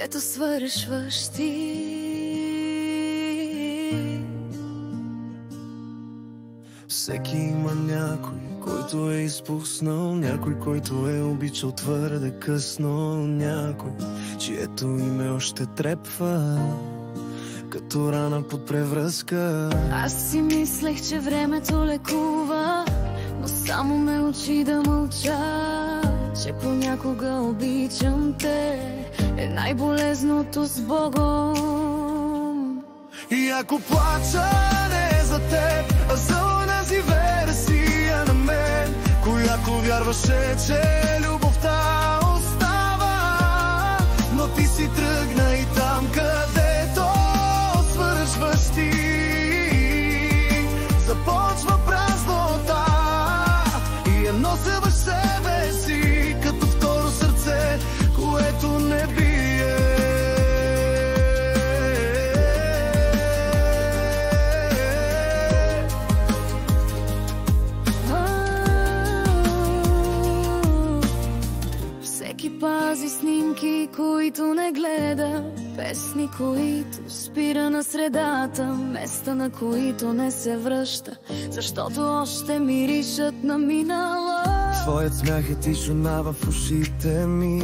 където свършваш ти. Всеки има някой, който е изпуснал, някой, който е обичал твърде късно, някой, чието име още трепва като рана под превръзка. Аз си мислех, че времето лекува, но само ме учи да мълча, че понякога обичам те е най-болезното с Богом. И ако плача не за теб, а за онази версия на мен, която вярваше, че любовта остава, но ти си тръгна и там, където свършваш ти, започва празнота и я нося в себе си, като второ сърце, което не бие. Всеки пази снимки, които не гледа, песни, които спира на средата, места, на които не се връща, защото още миришат на минала. Твоят смях е тишина в ушите ми,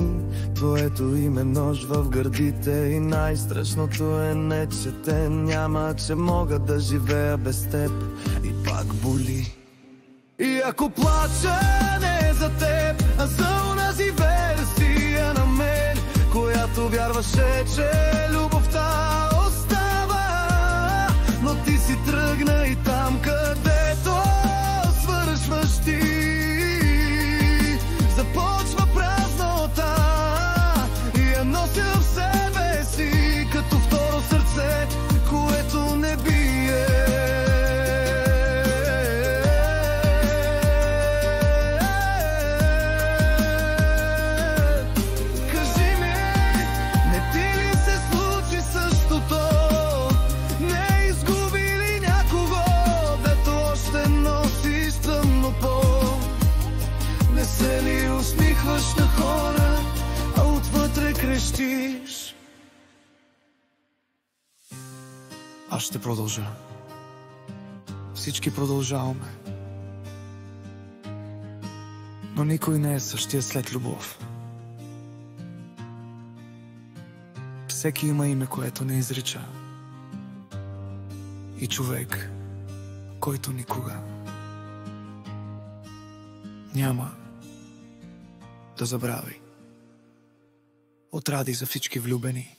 твоето име нож в гърдите, и най-страшното е не, че те няма, че мога да живея без теб и пак боли. И ако плача не за теб, а за онази версия на мен, която вярваше, че любовта остава, но ти си тръгна и там, където свършваш ти, започва празнота и я нося в себе си, като второ сърце, което не бие. Se ли усмихваш на хора, а отвътре крещиш? Аз ще продължа. Всички продължаваме. Но никой не е същия след любов. Всеки има име, което не изрича. И човек, който никога няма да забрави. Отради за всички влюбени.